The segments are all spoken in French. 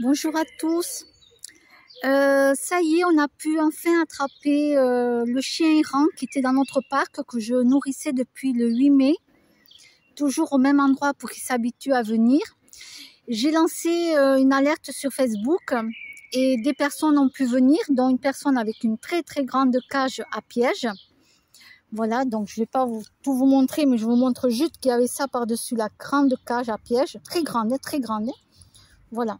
Bonjour à tous. Ça y est, on a pu enfin attraper le chien errant qui était dans notre parc, que je nourrissais depuis le 8 mai, toujours au même endroit pour qu'il s'habitue à venir. J'ai lancé une alerte sur Facebook et des personnes ont pu venir, dont une personne avec une très très grande cage à piège. Voilà, donc je ne vais pas tout vous montrer, mais je vous montre juste qu'il y avait ça par-dessus la grande cage à piège, très grande, très grande. Voilà.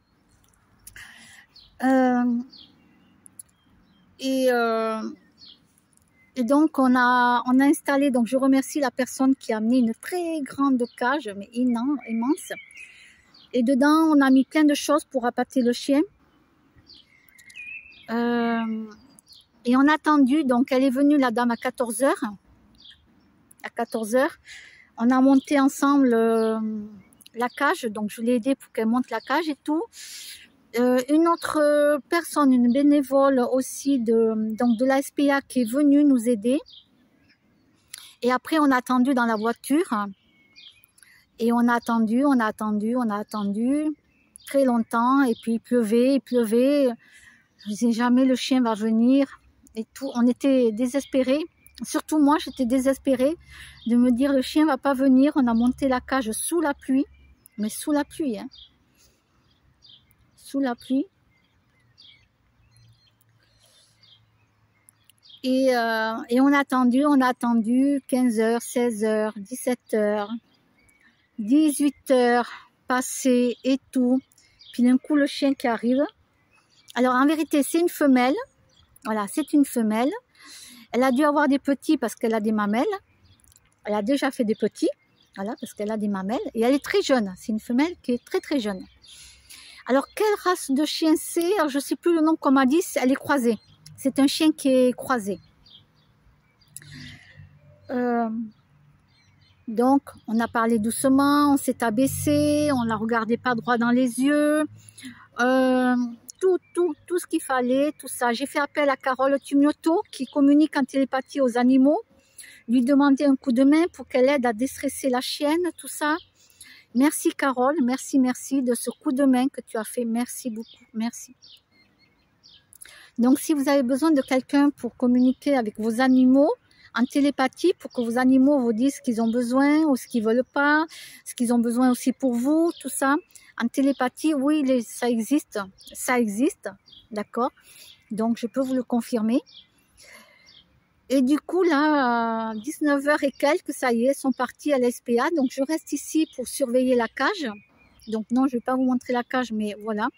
Et donc on a installé, donc je remercie la personne qui a amené une très grande cage, mais immense. Et dedans on a mis plein de choses pour appâter le chien. Et on a attendu, donc elle est venue la dame à 14 h. À 14 h, on a monté ensemble la cage, donc je l'ai aidée pour qu'elle monte la cage et tout. Une autre personne, une bénévole aussi de la SPA qui est venue nous aider. Et après, on a attendu dans la voiture. Et on a attendu très longtemps. Et puis il pleuvait. Je disais jamais le chien va venir. Et tout, on était désespérés. Surtout moi, j'étais désespérée de me dire le chien va pas venir. On a monté la cage sous la pluie. Mais sous la pluie, hein. Sous la pluie. Et on a attendu 15 h, 16 h, 17 h, 18 h passées et tout. Puis d'un coup, le chien qui arrive. Alors en vérité, c'est une femelle. Voilà, c'est une femelle. Elle a dû avoir des petits parce qu'elle a des mamelles. Elle a déjà fait des petits. Voilà, parce qu'elle a des mamelles. Et elle est très jeune. C'est une femelle qui est très très jeune. Alors, quelle race de chien c'est? Je ne sais plus le nom qu'on m'a dit, elle est croisée. C'est un chien qui est croisé. Donc, on a parlé doucement, on s'est abaissé, on ne la regardait pas droit dans les yeux. Tout ce qu'il fallait, tout ça. J'ai fait appel à Carole Tumioto, qui communique en télépathie aux animaux. Lui demander un coup de main pour qu'elle aide à déstresser la chienne, tout ça. Merci Carole, merci de ce coup de main que tu as fait, merci beaucoup, merci. Donc si vous avez besoin de quelqu'un pour communiquer avec vos animaux en télépathie, pour que vos animaux vous disent ce qu'ils ont besoin ou ce qu'ils veulent pas, ce qu'ils ont besoin aussi pour vous, tout ça, en télépathie, oui, ça existe, d'accord, donc je peux vous le confirmer. Et du coup, là, à 19 h et quelques, ça y est, sont partis à l'SPA. Donc, je reste ici pour surveiller la cage. Donc, non, je ne vais pas vous montrer la cage, mais voilà.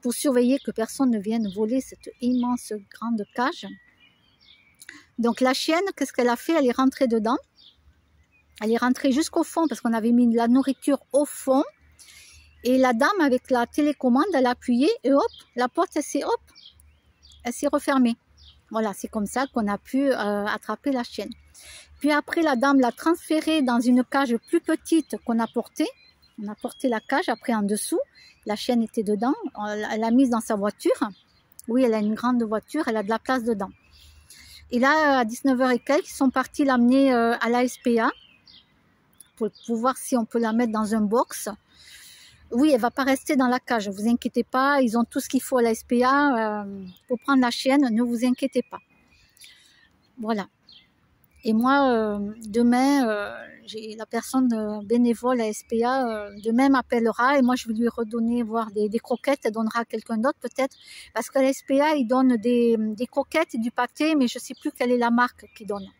Pour surveiller que personne ne vienne voler cette immense grande cage. Donc, la chienne, qu'est-ce qu'elle a fait? Elle est rentrée dedans. Elle est rentrée jusqu'au fond parce qu'on avait mis de la nourriture au fond. Et la dame, avec la télécommande, elle a appuyé et hop, la porte, elle s'est refermée. Voilà, c'est comme ça qu'on a pu attraper la chienne. Puis après, la dame l'a transférée dans une cage plus petite qu'on a portée. On a porté la cage après en dessous. La chienne était dedans. Elle l'a mise dans sa voiture. Oui, elle a une grande voiture. Elle a de la place dedans. Et là, à 19 h et quelques, ils sont partis l'amener à la SPA pour voir si on peut la mettre dans un box. Oui, elle ne va pas rester dans la cage, ne vous inquiétez pas, ils ont tout ce qu'il faut à la SPA pour prendre la chienne, ne vous inquiétez pas. Voilà. Et moi, demain, la personne bénévole à SPA, demain m'appellera et moi je vais lui redonner voir des croquettes, elle donnera à quelqu'un d'autre peut-être, parce qu'à la SPA, ils donnent des croquettes et du pâté, mais je ne sais plus quelle est la marque qu'ils donnent.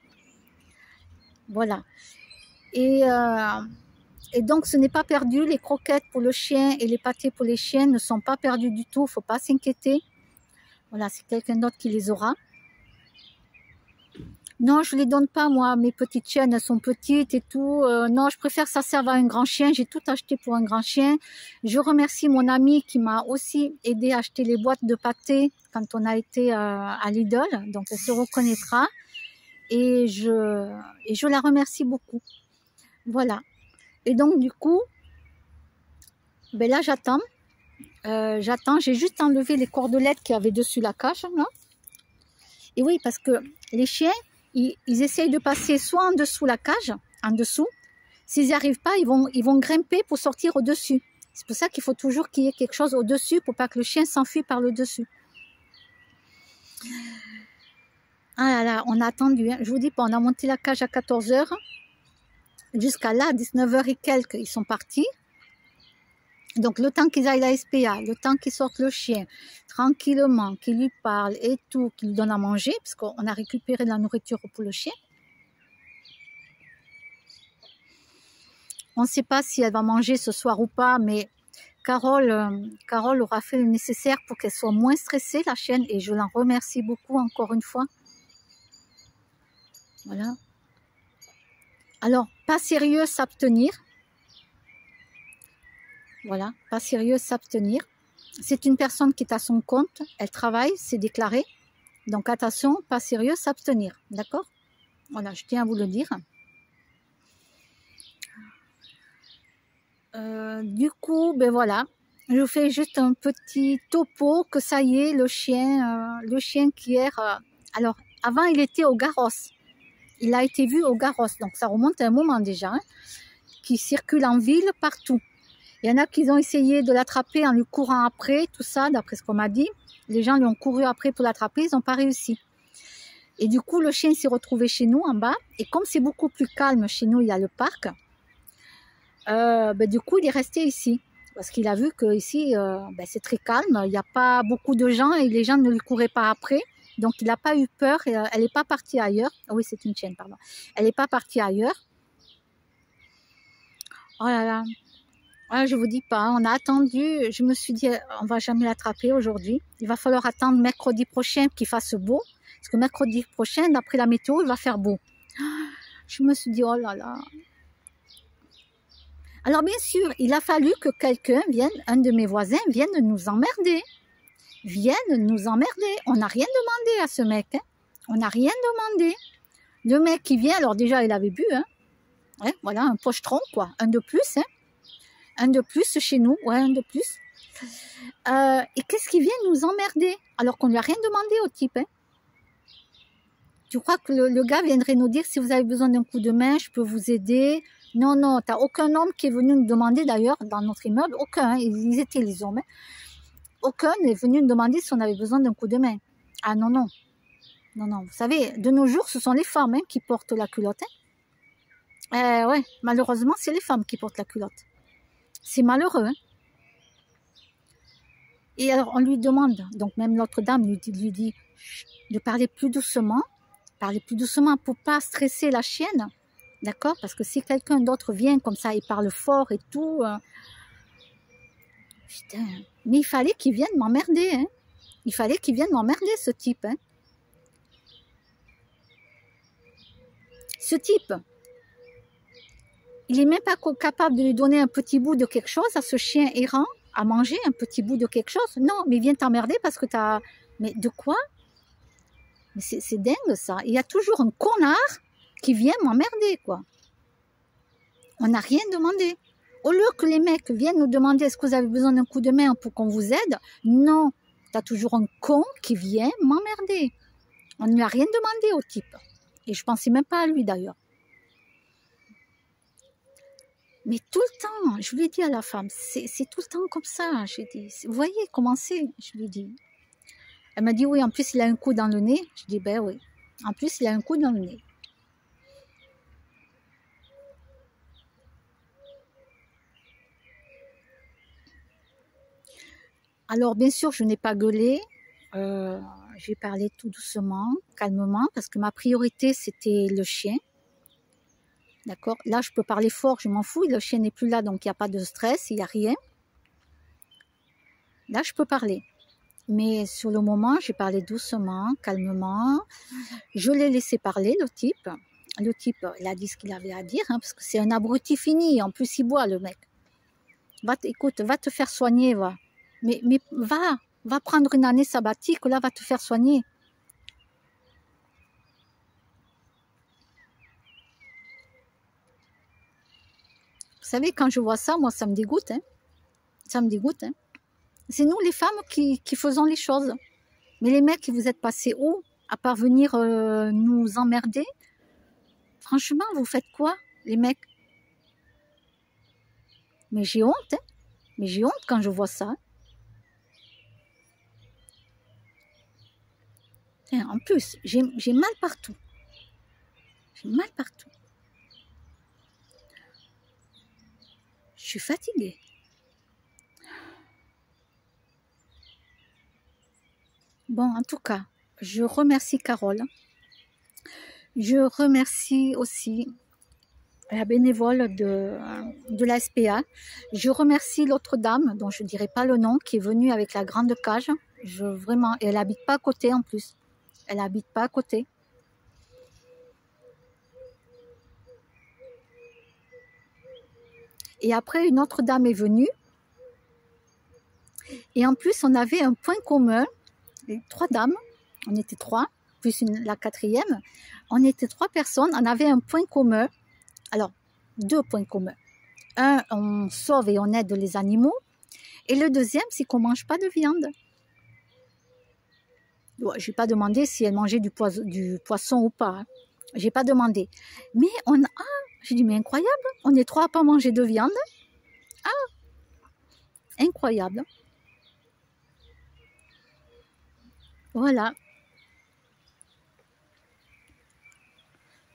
Voilà. Et donc, ce n'est pas perdu. Les croquettes pour le chien et les pâtés pour les chiens ne sont pas perdus du tout. Il ne faut pas s'inquiéter. Voilà, c'est quelqu'un d'autre qui les aura. Non, je ne les donne pas, moi. Mes petites chiennes, elles sont petites et tout. Non, je préfère que ça serve à un grand chien. J'ai tout acheté pour un grand chien. Je remercie mon ami qui m'a aussi aidé à acheter les boîtes de pâtés quand on a été à Lidl. Donc, elle se reconnaîtra. Et je la remercie beaucoup. Voilà. Et donc, du coup, ben là, j'attends. J'ai juste enlevé les cordelettes qu'il y avait dessus la cage, là. Et oui, parce que les chiens, ils essayent de passer soit en dessous la cage, en dessous. S'ils n'y arrivent pas, ils vont grimper pour sortir au-dessus. C'est pour ça qu'il faut toujours qu'il y ait quelque chose au-dessus pour pas que le chien s'enfuit par le dessus. Ah là là, on a attendu, hein. Je vous dis pas, on a monté la cage à 14 h. Jusqu'à là, 19 h et quelques, ils sont partis. Donc, le temps qu'ils aillent à la SPA, le temps qu'ils sortent le chien, tranquillement, qu'ils lui parlent et tout, qu'ils lui donnent à manger, parce qu'on a récupéré de la nourriture pour le chien. On ne sait pas si elle va manger ce soir ou pas, mais Carole aura fait le nécessaire pour qu'elle soit moins stressée, la chienne, et je l'en remercie beaucoup encore une fois. Voilà. Alors, pas sérieux, s'abstenir. Voilà, pas sérieux, s'abstenir. C'est une personne qui est à son compte, elle travaille, c'est déclaré. Donc attention, pas sérieux, s'abstenir. D'accord? Voilà, je tiens à vous le dire. Du coup, ben voilà, je vous fais juste un petit topo que ça y est, le chien qui hier... alors, avant, il était au Garros. Il a été vu au Garros, donc ça remonte à un moment déjà, hein, qui circule en ville partout. Il y en a qui ont essayé de l'attraper en lui courant après, tout ça, d'après ce qu'on m'a dit. Les gens lui ont couru après pour l'attraper, ils n'ont pas réussi. Et du coup, le chien s'est retrouvé chez nous en bas. Et comme c'est beaucoup plus calme chez nous, il y a le parc. Du coup, il est resté ici. Parce qu'il a vu que ici, c'est très calme. Il n'y a pas beaucoup de gens et les gens ne lui couraient pas après. Donc, il n'a pas eu peur. Et, elle n'est pas partie ailleurs. Ah oui, c'est une chienne, pardon. Elle n'est pas partie ailleurs. Oh là là. Ah, je vous dis pas, on a attendu, je me suis dit, on va jamais l'attraper aujourd'hui. Il va falloir attendre mercredi prochain qu'il fasse beau. Parce que mercredi prochain, d'après la météo, il va faire beau. Je me suis dit, oh là là. Alors bien sûr, il a fallu que quelqu'un vienne, un de mes voisins, vienne nous emmerder. Vienne nous emmerder. On n'a rien demandé à ce mec. Hein. On n'a rien demandé. Le mec qui vient, alors déjà, il avait bu. Hein. Ouais, voilà, un pochetron, quoi. Un de plus, hein. Un de plus chez nous, ouais, un de plus. Et qu'est-ce qu'il vient nous emmerder alors qu'on lui a rien demandé au type, hein. Tu crois que le gars viendrait nous dire si vous avez besoin d'un coup de main, je peux vous aider? Non, non, t'as aucun homme qui est venu nous demander d'ailleurs dans notre immeuble, aucun, hein, ils étaient les hommes, hein. Aucun n'est venu nous demander si on avait besoin d'un coup de main. Ah non, non, non, non, vous savez, de nos jours, ce sont les femmes, hein, qui portent la culotte, hein. Ouais, malheureusement, c'est les femmes qui portent la culotte. C'est malheureux, hein. Et alors, on lui demande, donc même l'autre dame lui dit de parler plus doucement pour pas stresser la chienne, d'accord? Parce que si quelqu'un d'autre vient comme ça, il parle fort et tout, putain, mais il fallait qu'il vienne m'emmerder, hein. Il fallait qu'il vienne m'emmerder, ce type, hein. Ce type, il n'est même pas capable de lui donner un petit bout de quelque chose à ce chien errant, à manger un petit bout de quelque chose. Non, mais il vient t'emmerder parce que t'as... Mais de quoi? Mais c'est dingue ça. Il y a toujours un connard qui vient m'emmerder, quoi. On n'a rien demandé. Au lieu que les mecs viennent nous demander est-ce que vous avez besoin d'un coup de main pour qu'on vous aide, non. T'as toujours un con qui vient m'emmerder. On ne lui a rien demandé au type. Et je pensais même pas à lui d'ailleurs. Mais tout le temps, je lui ai dit à la femme, c'est tout le temps comme ça. J'ai dit, vous voyez comment c'est? Je lui ai dit. Elle m'a dit, oui, en plus il a un coup dans le nez. Je dis, ben oui, en plus il a un coup dans le nez. Alors bien sûr, je n'ai pas gueulé. J'ai parlé tout doucement, calmement, parce que ma priorité c'était le chien. D'accord? Là, je peux parler fort, je m'en fous. Le chien n'est plus là, donc il n'y a pas de stress, il n'y a rien. Là, je peux parler. Mais sur le moment, j'ai parlé doucement, calmement. Je l'ai laissé parler, le type. Le type, il a dit ce qu'il avait à dire, hein, parce que c'est un abruti fini. En plus, il boit, le mec. Écoute, va te faire soigner, va. Mais va prendre une année sabbatique, là, va te faire soigner. Vous savez, quand je vois ça, moi, ça me dégoûte. Hein. Ça me dégoûte. Hein. C'est nous, les femmes, qui faisons les choses. Mais les mecs, vous êtes passés où? À part venir nous emmerder? Franchement, vous faites quoi, les mecs? Mais j'ai honte. Hein. Mais j'ai honte quand je vois ça. En plus, j'ai mal partout. J'ai mal partout. Je suis fatiguée. Bon, en tout cas, je remercie Carole. Je remercie aussi la bénévole de la SPA. Je remercie l'autre dame, dont je ne dirai pas le nom, qui est venue avec la grande cage. Vraiment, et elle n'habite pas à côté en plus. Elle n'habite pas à côté. Et après, une autre dame est venue. Et en plus, on avait un point commun. Les 3 dames, on était 3, plus la 4e. On était 3 personnes, on avait un point commun. Alors, 2 points communs. Un, on sauve et on aide les animaux. Et le deuxième, c'est qu'on ne mange pas de viande. Ouais, je n'ai pas demandé si elle mangeait du poisson ou pas. Hein. Je n'ai pas demandé. Mais j'ai dit, mais incroyable, on est 3 à ne pas manger de viande. Ah, incroyable. Voilà.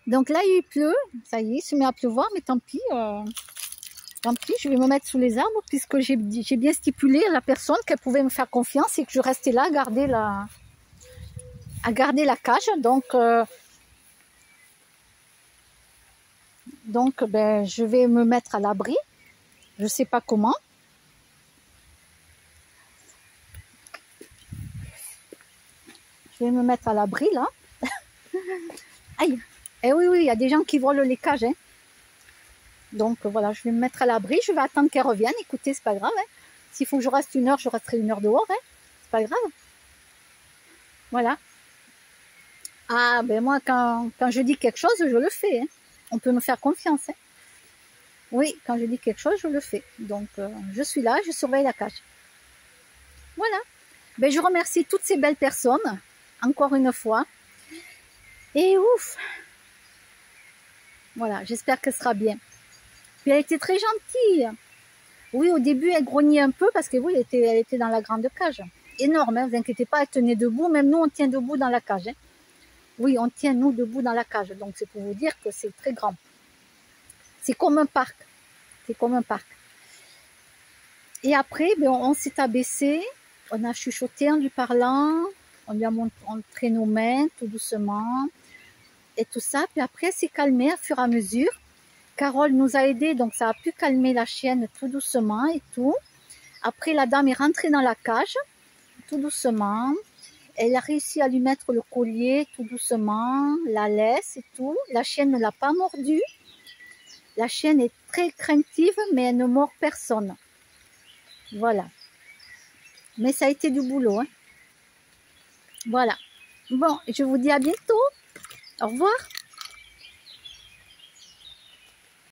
Donc là, il pleut. Ça y est, il se met à pleuvoir, mais tant pis. Tant pis, je vais me mettre sous les arbres puisque j'ai bien stipulé à la personne qu'elle pouvait me faire confiance et que je restais là à garder la cage. Donc ben, je vais me mettre à l'abri. Je ne sais pas comment. Je vais me mettre à l'abri là. Aïe. Eh oui, il y a des gens qui volent les cages. Hein. Donc voilà, je vais me mettre à l'abri. Je vais attendre qu'elle revienne. Écoutez, c'est pas grave. Hein. S'il faut que je reste 1 heure, je resterai 1 heure dehors. Hein. C'est pas grave. Voilà. Ah, ben moi, quand je dis quelque chose, je le fais. Hein. On peut me faire confiance. Hein. Oui, quand je dis quelque chose, je le fais. Donc, je suis là, je surveille la cage. Voilà. Ben, je remercie toutes ces belles personnes, encore une fois. Et ouf. Voilà, j'espère qu'elle sera bien. Puis elle était très gentille. Oui, au début, elle grognait un peu parce que oui, elle était dans la grande cage. Énorme, hein, vous inquiétez pas, elle tenait debout. Même nous, on tient debout dans la cage. Hein. Oui, on tient, nous, debout dans la cage. Donc, c'est pour vous dire que c'est très grand. C'est comme un parc. C'est comme un parc. Et après, ben, on s'est abaissé. On a chuchoté en lui parlant. On lui a montré nos mains tout doucement. Et tout ça. Puis après, elle s'est calmée au fur et à mesure. Carole nous a aidés, donc ça a pu calmer la chienne tout doucement et tout. Après, la dame est rentrée dans la cage, tout doucement. Elle a réussi à lui mettre le collier tout doucement, la laisse et tout. La chienne ne l'a pas mordu. La chienne est très craintive, mais elle ne mord personne. Voilà. Mais ça a été du boulot. Hein. Voilà. Bon, je vous dis à bientôt. Au revoir.